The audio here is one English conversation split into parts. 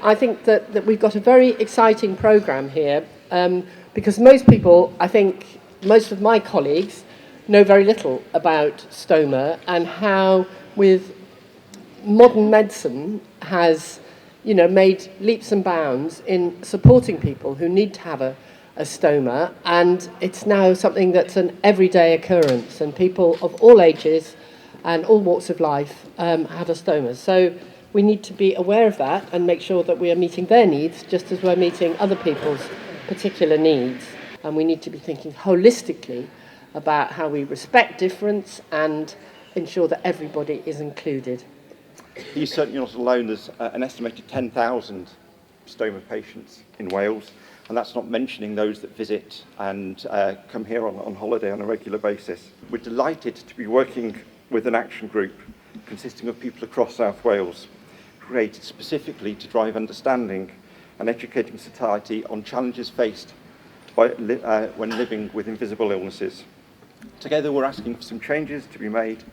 I think that we've got a very exciting programme here because most people, I think most of my colleagues, know very little about stoma and how with modern medicine has made leaps and bounds in supporting people who need to have a stoma, and it's now something that's an everyday occurrence, and people of all ages and all walks of life have a stoma. So we need to be aware of that and make sure that we are meeting their needs just as we're meeting other people's particular needs. And we need to be thinking holistically about how we respect difference and ensure that everybody is included. He's certainly not alone. There's an estimated 10,000 stoma patients in Wales, and that's not mentioning those that visit and come here on holiday on a regular basis. We're delighted to be working with an action group consisting of people across South Wales, created specifically to drive understanding and educating society on challenges faced when living with invisible illnesses. Together, we're asking for some changes to be made,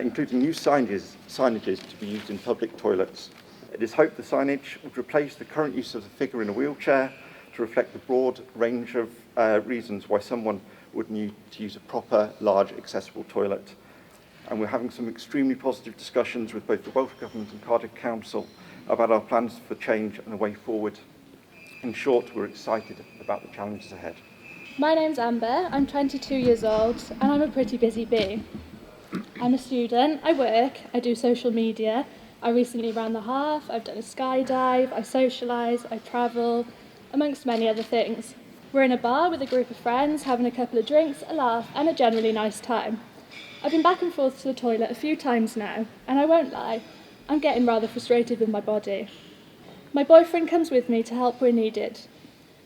including new signages to be used in public toilets. It is hoped the signage would replace the current use of the figure in a wheelchair to reflect the broad range of reasons why someone would need to use a proper, large, accessible toilet. And we're having some extremely positive discussions with both the Welsh Government and Cardiff Council about our plans for change and a way forward. In short, we're excited about the challenges ahead. My name's Amber, I'm 22 years old, and I'm a pretty busy bee. I'm a student, I work, I do social media, I recently ran the half, I've done a skydive, I socialise, I travel, amongst many other things. We're in a bar with a group of friends, having a couple of drinks, a laugh, and a generally nice time. I've been back and forth to the toilet a few times now, and I won't lie, I'm getting rather frustrated with my body. My boyfriend comes with me to help where needed.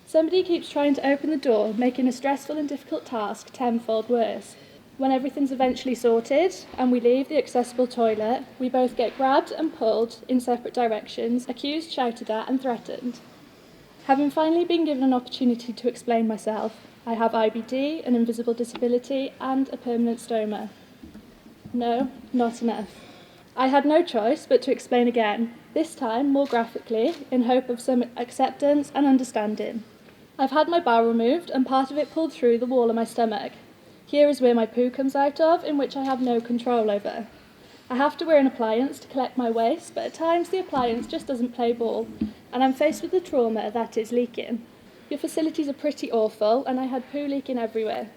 Somebody keeps trying to open the door, making a stressful and difficult task tenfold worse. When everything's eventually sorted and we leave the accessible toilet, we both get grabbed and pulled in separate directions, accused, shouted at and threatened. Having finally been given an opportunity to explain myself, I have IBD, an invisible disability and a permanent stoma. No, not enough. I had no choice but to explain again, this time more graphically, in hope of some acceptance and understanding. I've had my bowel removed and part of it pulled through the wall of my stomach. Here is where my poo comes out of, in which I have no control over. I have to wear an appliance to collect my waste, but at times the appliance just doesn't play ball, and I'm faced with the trauma that is leaking. Your facilities are pretty awful, and I had poo leaking everywhere.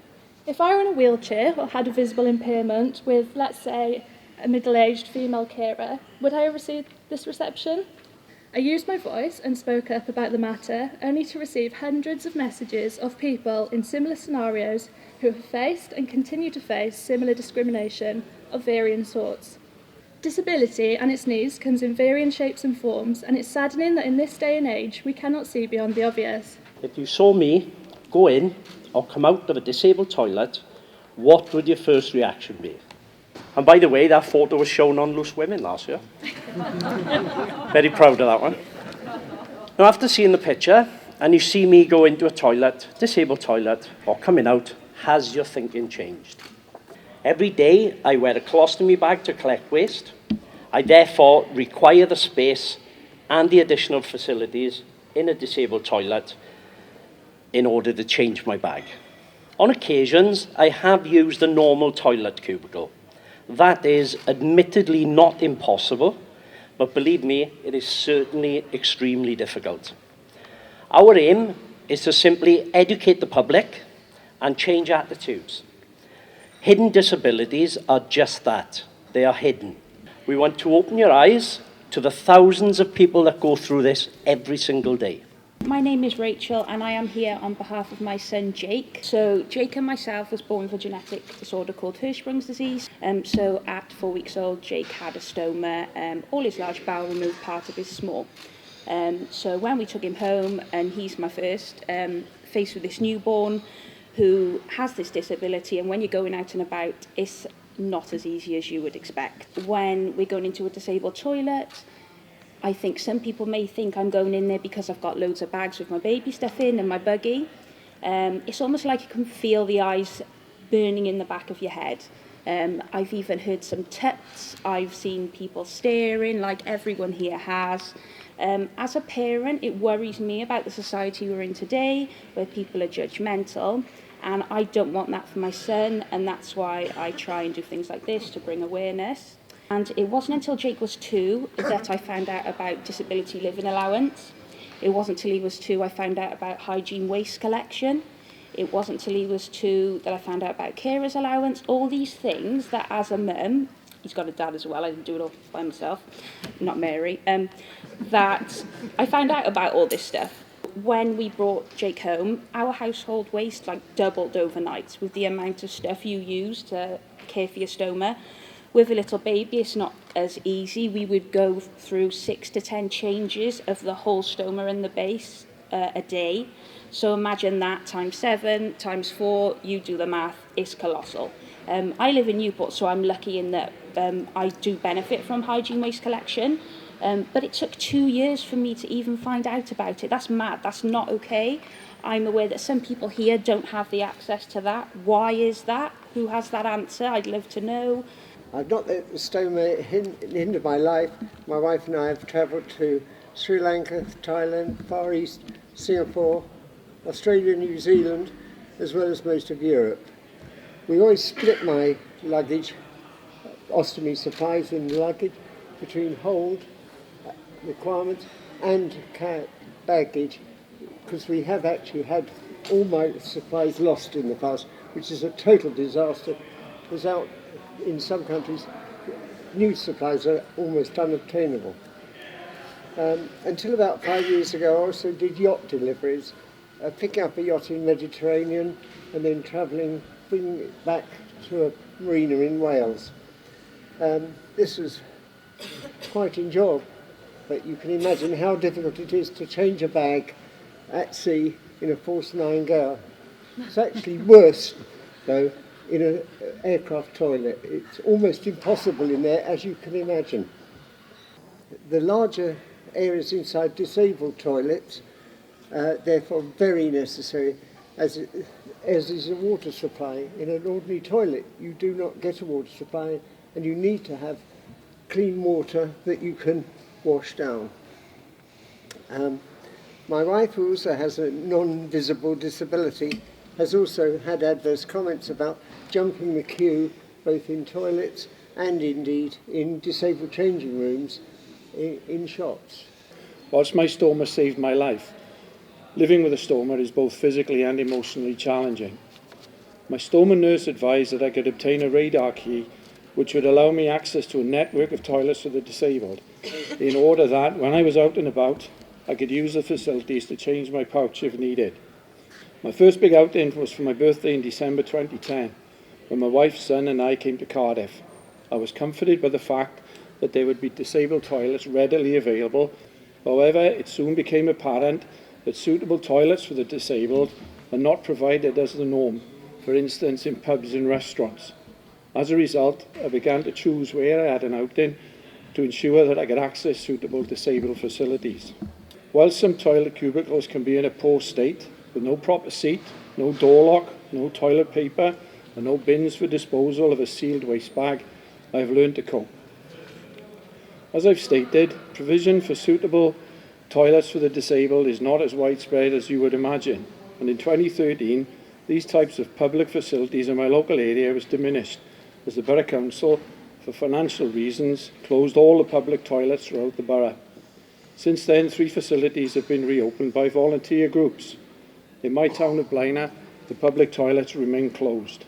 If I were in a wheelchair or had a visible impairment with, let's say, a middle-aged female carer, would I have received this reception? I used my voice and spoke up about the matter, only to receive hundreds of messages of people in similar scenarios who have faced and continue to face similar discrimination of varying sorts. Disability and its needs comes in varying shapes and forms, and it's saddening that in this day and age we cannot see beyond the obvious. If you saw me go in or come out of a disabled toilet, what would your first reaction be? And by the way, that photo was shown on Loose Women last year. Very proud of that one. Now, after seeing the picture, and you see me go into a toilet, disabled toilet, or coming out, has your thinking changed? Every day, I wear a colostomy bag to collect waste. I therefore require the space and the additional facilities in a disabled toilet in order to change my bag. On occasions, I have used a normal toilet cubicle. That is admittedly not impossible, but believe me, it is certainly extremely difficult. Our aim is to simply educate the public and change attitudes. Hidden disabilities are just that. They are hidden. We want to open your eyes to the thousands of people that go through this every single day. My name is Rachel and I am here on behalf of my son Jake. So Jake and myself was born with a genetic disorder called Hirschsprung's disease. So at 4 weeks old, Jake had a stoma, all his large bowel removed, part of his small. So when we took him home, and he's my first, faced with this newborn who has this disability, and when you're going out and about, it's not as easy as you would expect. When we're going into a disabled toilet, I think some people may think I'm going in there because I've got loads of bags with my baby stuff in and my buggy. It's almost like you can feel the eyes burning in the back of your head. I've even heard some tuts. I've seen people staring like everyone here has. As a parent, it worries me about the society we're in today, where people are judgmental, and I don't want that for my son, and that's why I try and do things like this to bring awareness. And it wasn't until Jake was 2 that I found out about disability living allowance. It wasn't until he was 2 I found out about hygiene waste collection. It wasn't until he was 2 that I found out about carers allowance. All these things that as a mum, he's got a dad as well, I didn't do it all by myself, not Mary, that I found out about all this stuff. When we brought Jake home, our household waste doubled overnight with the amount of stuff you use to care for your stoma. With a little baby, it's not as easy. We would go through 6 to 10 changes of the whole stoma and the base a day. So imagine that times 7, times 4, you do the math, it's colossal. I live in Newport, so I'm lucky in that I do benefit from hygiene waste collection. But it took 2 years for me to even find out about it. That's mad, that's not okay. I'm aware that some people here don't have the access to that. Why is that? Who has that answer? I'd love to know. I've not let the stoma hinder my life. My wife and I have travelled to Sri Lanka, Thailand, Far East, Singapore, Australia, New Zealand, as well as most of Europe. We always split my luggage, ostomy supplies in the luggage, between hold requirements and baggage, because we have actually had all my supplies lost in the past, which is a total disaster. Without, in some countries, new supplies are almost unobtainable. Until about 5 years ago, I also did yacht deliveries, picking up a yacht in the Mediterranean and then travelling, bringing it back to a marina in Wales. This was quite enjoyable, but you can imagine how difficult it is to change a bag at sea in a force 9 gale. It's actually worse, though, in an aircraft toilet. It's almost impossible in there, as you can imagine. The larger areas inside disabled toilets, therefore very necessary, as is a water supply. In an ordinary toilet, you do not get a water supply, and you need to have clean water that you can wash down. My wife, who also has a non-visible disability, has also had adverse comments about jumping the queue, both in toilets and indeed in disabled changing rooms in shops. Whilst my stoma saved my life, living with a stoma is both physically and emotionally challenging. My stoma nurse advised that I could obtain a radar key which would allow me access to a network of toilets for the disabled, in order that, when I was out and about, I could use the facilities to change my pouch if needed. My first big outing was for my birthday in December 2010, when my wife, son and I came to Cardiff. I was comforted by the fact that there would be disabled toilets readily available. However, it soon became apparent that suitable toilets for the disabled are not provided as the norm, for instance in pubs and restaurants. As a result, I began to choose where I had an outing to ensure that I could access suitable disabled facilities. While some toilet cubicles can be in a poor state, with no proper seat, no door lock, no toilet paper, and no bins for disposal of a sealed waste bag, I have learned to cope. As I've stated, provision for suitable toilets for the disabled is not as widespread as you would imagine, and in 2013, these types of public facilities in my local area was diminished, as the Borough Council, for financial reasons, closed all the public toilets throughout the borough. Since then, 3 facilities have been reopened by volunteer groups. In my town of Blaenau, the public toilets remain closed.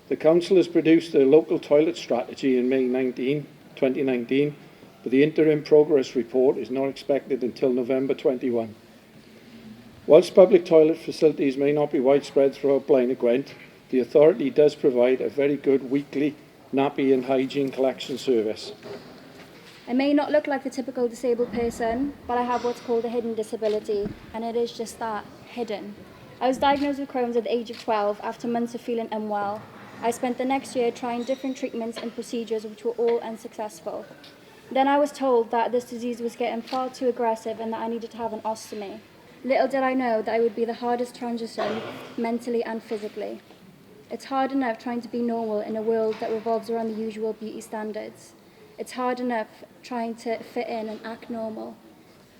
The council has produced a local toilet strategy in May 2019, but the interim progress report is not expected until November 21. Whilst public toilet facilities may not be widespread throughout Blaenau Gwent, the authority does provide a very good weekly nappy and hygiene collection service. I may not look like the typical disabled person, but I have what's called a hidden disability, and it is just that, hidden. I was diagnosed with Crohn's at the age of 12 after months of feeling unwell. I spent the next year trying different treatments and procedures which were all unsuccessful. Then I was told that this disease was getting far too aggressive and that I needed to have an ostomy. Little did I know that it would be the hardest transition, mentally and physically. It's hard enough trying to be normal in a world that revolves around the usual beauty standards. It's hard enough trying to fit in and act normal.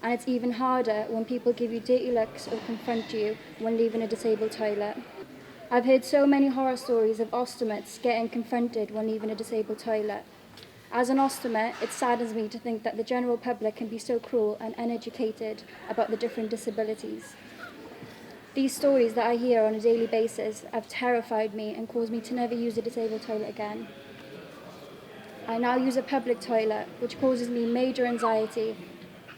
And it's even harder when people give you dirty looks or confront you when leaving a disabled toilet. I've heard so many horror stories of ostomates getting confronted when leaving a disabled toilet. As an ostomate, it saddens me to think that the general public can be so cruel and uneducated about the different disabilities. These stories that I hear on a daily basis have terrified me and caused me to never use a disabled toilet again. I now use a public toilet, which causes me major anxiety.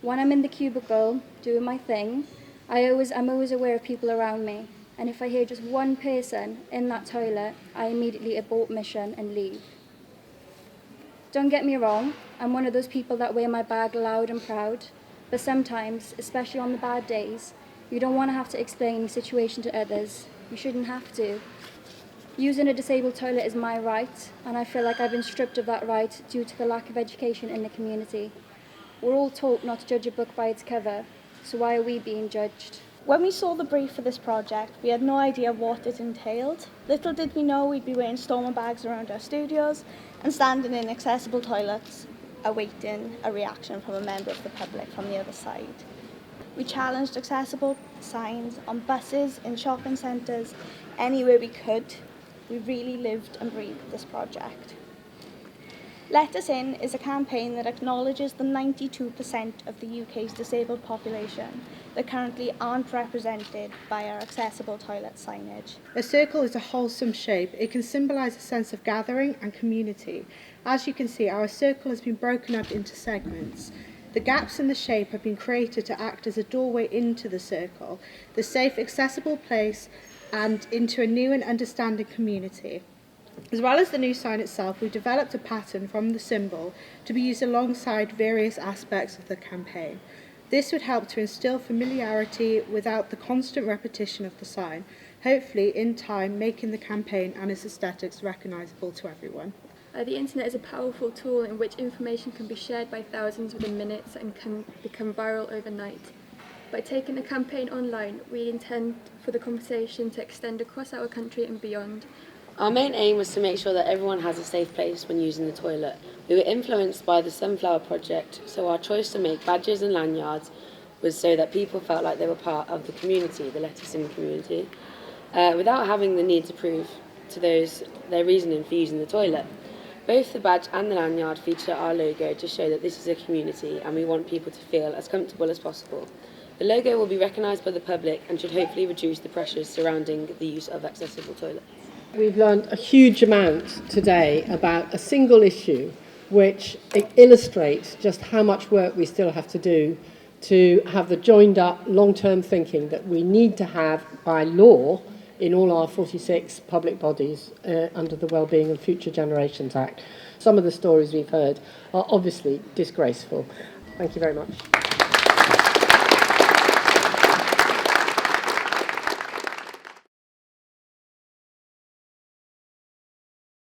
When I'm in the cubicle doing my thing, I'm always aware of people around me, and if I hear just one person in that toilet, I immediately abort mission and leave. Don't get me wrong, I'm one of those people that wear my bag loud and proud, but sometimes, especially on the bad days, you don't want to have to explain your situation to others. You shouldn't have to. Using a disabled toilet is my right, and I feel like I've been stripped of that right due to the lack of education in the community. We're all taught not to judge a book by its cover, so why are we being judged? When we saw the brief for this project, we had no idea what it entailed. Little did we know we'd be wearing stoma bags around our studios and standing in accessible toilets, awaiting a reaction from a member of the public from the other side. We challenged accessible signs on buses, in shopping centres, anywhere we could. We really lived and breathed this project. Let Us In is a campaign that acknowledges the 92% of the UK's disabled population that currently aren't represented by our accessible toilet signage. A circle is a wholesome shape. It can symbolise a sense of gathering and community. As you can see, our circle has been broken up into segments. The gaps in the shape have been created to act as a doorway into the circle, the safe, accessible place, and into a new and understanding community. As well as the new sign itself, we developed a pattern from the symbol to be used alongside various aspects of the campaign. This would help to instill familiarity without the constant repetition of the sign, hopefully in time making the campaign and its aesthetics recognisable to everyone. The internet is a powerful tool in which information can be shared by thousands within minutes and can become viral overnight. By taking the campaign online, we intend for the conversation to extend across our country and beyond. Our main aim was to make sure that everyone has a safe place when using the toilet. We were influenced by the Sunflower Project, so our choice to make badges and lanyards was so that people felt like they were part of the community, the Let Us In community, without having the need to prove to those their reasoning for using the toilet. Both the badge and the lanyard feature our logo to show that this is a community and we want people to feel as comfortable as possible. The logo will be recognised by the public and should hopefully reduce the pressures surrounding the use of accessible toilets. We've learned a huge amount today about a single issue which illustrates just how much work we still have to do to have the joined up long-term thinking that we need to have by law in all our 46 public bodies under the Wellbeing and Future Generations Act. Some of the stories we've heard are obviously disgraceful. Thank you very much.